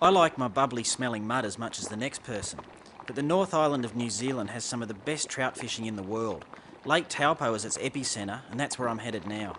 I like my bubbly smelling mud as much as the next person, but the North Island of New Zealand has some of the best trout fishing in the world. Lake Taupo is its epicentre, and that's where I'm headed now.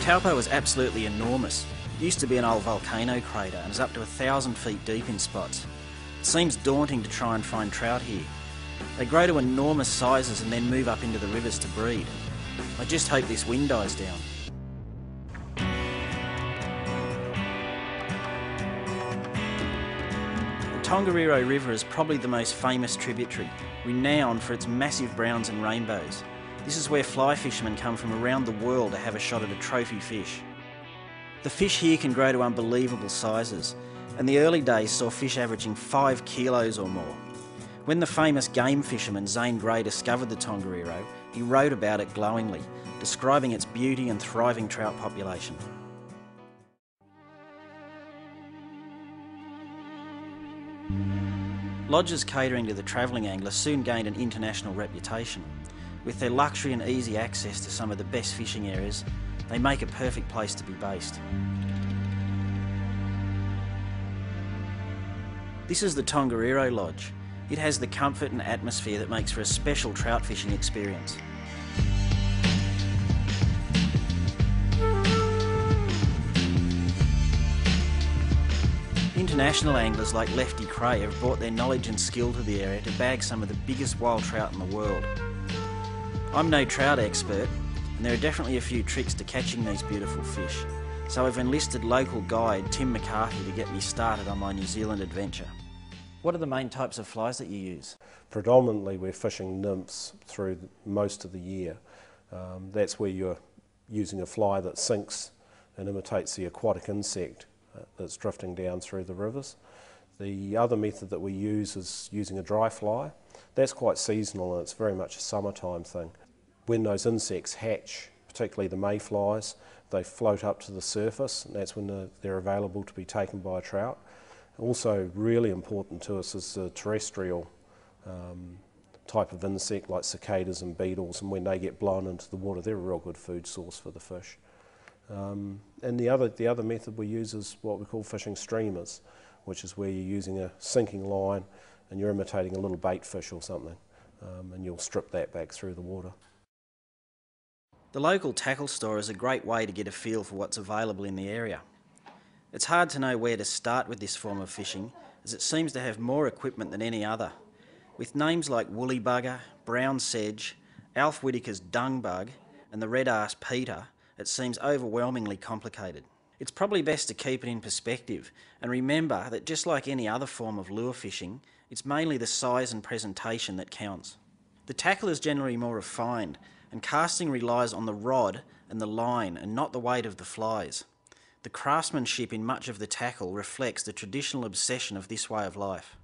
Taupo is absolutely enormous. It used to be an old volcano crater and is up to 1,000 feet deep in spots. It seems daunting to try and find trout here. They grow to enormous sizes and then move up into the rivers to breed. I just hope this wind dies down. The Tongariro River is probably the most famous tributary, renowned for its massive browns and rainbows. This is where fly fishermen come from around the world to have a shot at a trophy fish. The fish here can grow to unbelievable sizes, and the early days saw fish averaging 5 kilos or more. When the famous game fisherman Zane Grey discovered the Tongariro, he wrote about it glowingly, describing its beauty and thriving trout population. Lodges catering to the travelling angler soon gained an international reputation. With their luxury and easy access to some of the best fishing areas, they make a perfect place to be based. This is the Tongariro Lodge. It has the comfort and atmosphere that makes for a special trout fishing experience. International anglers like Lefty Cray have brought their knowledge and skill to the area to bag some of the biggest wild trout in the world. I'm no trout expert, and there are definitely a few tricks to catching these beautiful fish, so I've enlisted local guide Tim McCarthy to get me started on my New Zealand adventure. What are the main types of flies that you use? Predominantly we're fishing nymphs through most of the year. That's where you're using a fly that sinks and imitates the aquatic insect that's drifting down through the rivers. The other method that we use is using a dry fly. That's quite seasonal and it's very much a summertime thing. When those insects hatch, particularly the mayflies, they float up to the surface, and that's when they're available to be taken by a trout. Also really important to us is the terrestrial type of insect like cicadas and beetles, and when they get blown into the water they're a real good food source for the fish. And the other method we use is what we call fishing streamers, which is where you're using a sinking line and you're imitating a little bait fish or something, and you'll strip that back through the water. The local tackle store is a great way to get a feel for what's available in the area. It's hard to know where to start with this form of fishing, as it seems to have more equipment than any other. With names like woolly bugger, brown sedge, Alf Whittaker's dung bug and the red-arse Peter, it seems overwhelmingly complicated. It's probably best to keep it in perspective and remember that just like any other form of lure fishing, it's mainly the size and presentation that counts. The tackle is generally more refined, and casting relies on the rod and the line and not the weight of the flies. The craftsmanship in much of the tackle reflects the traditional obsession of this way of life.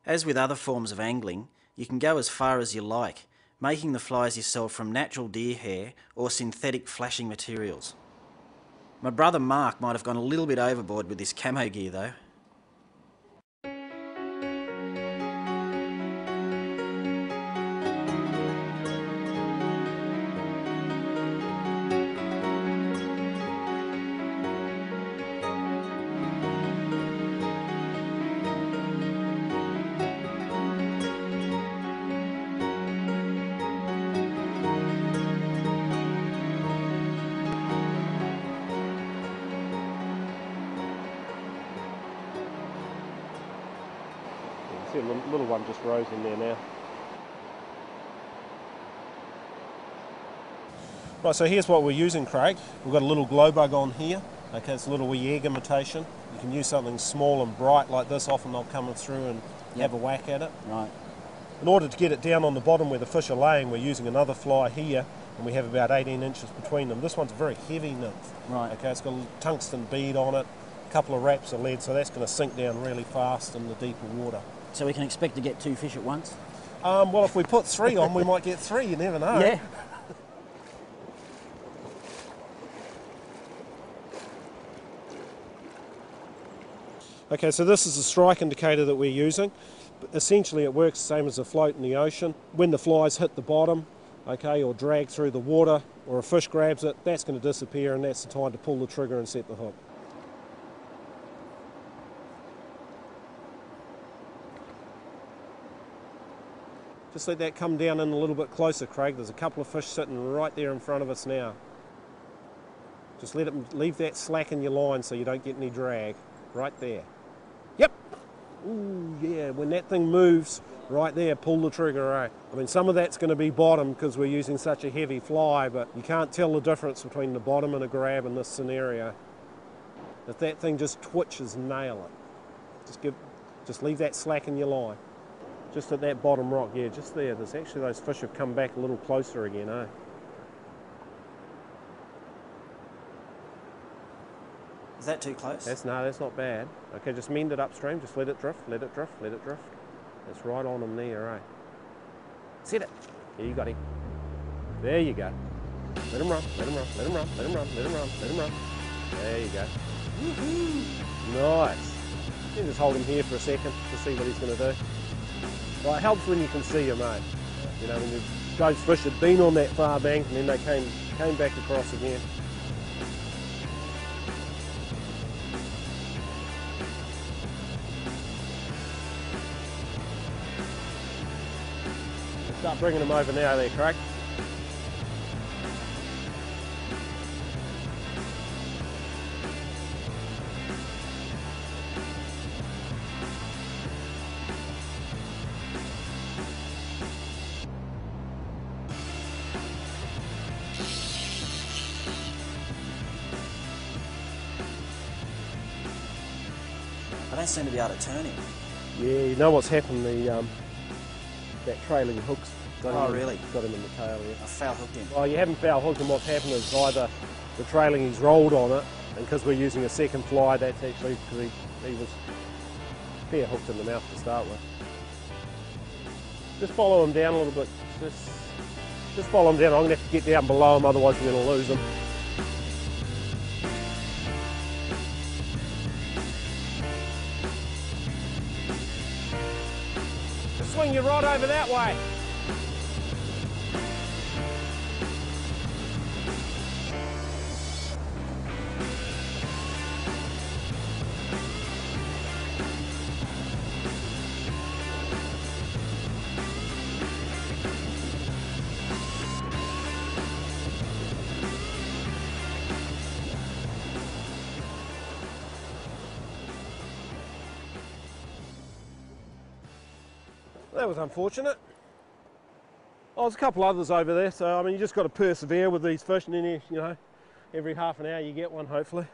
As with other forms of angling, you can go as far as you like, making the flies yourself from natural deer hair or synthetic flashing materials. My brother Mark might have gone a little bit overboard with this camo gear though. See a little one just rose in there now. Right, so here's what we're using, Craig. We've got a little glow bug on here. Okay, it's a little wee egg imitation. You can use something small and bright like this. Often they'll come through and have a whack at it. Right. In order to get it down on the bottom where the fish are laying, we're using another fly here, and we have about 18 inches between them. This one's a very heavy nymph. Right. Okay, it's got a tungsten bead on it, a couple of wraps of lead, so that's going to sink down really fast in the deeper water. So we can expect to get 2 fish at once? Well, if we put 3 on, we might get 3, you never know. Yeah. Okay, so this is the strike indicator that we're using. Essentially it works the same as a float in the ocean. When the flies hit the bottom, okay, or drag through the water, or a fish grabs it, that's going to disappear, and that's the time to pull the trigger and set the hook. Just let that come down in a little bit closer, Craig. There's a couple of fish sitting right there in front of us now. Just leave that slack in your line so you don't get any drag. Right there. Yep. Ooh, yeah, when that thing moves, right there, pull the trigger, eh? I mean, some of that's going to be bottom because we're using such a heavy fly, but you can't tell the difference between the bottom and a grab in this scenario. If that thing just twitches, nail it. Just leave that slack in your line. Just at that bottom rock, yeah, just there. There's actually, those fish have come back a little closer again, eh? Is that too close? No, that's not bad. Okay, just mend it upstream, just let it drift, let it drift, let it drift. That's right on him there, eh? Set it. Yeah, you got him. There you go. Let him run, let him run, let him run, let him run, let him run, let him run. There you go. Nice. You can just hold him here for a second to see what he's going to do. Well, it helps when you can see him, mate. You know, when those fish had been on that far bank and then they came back across again. Start bringing them over now there, Craig. I don't seem to be able to turn him. Yeah, you know what's happened, that trailing hook's got really? Got him in the tail, yeah. I foul hooked him. Well, you haven't foul hooked him. What's happened is either the trailing, he's rolled on it, and because we're using a second fly, that's actually because he was fair hooked in the mouth to start with. Just follow him down a little bit. Just follow him down. I'm going to have to get down below him, otherwise we're going to lose him. Just swing your rod over that way. That was unfortunate. Oh, there's a couple others over there, so I mean you just got to persevere with these fish, and then you know, every half an hour you get one hopefully.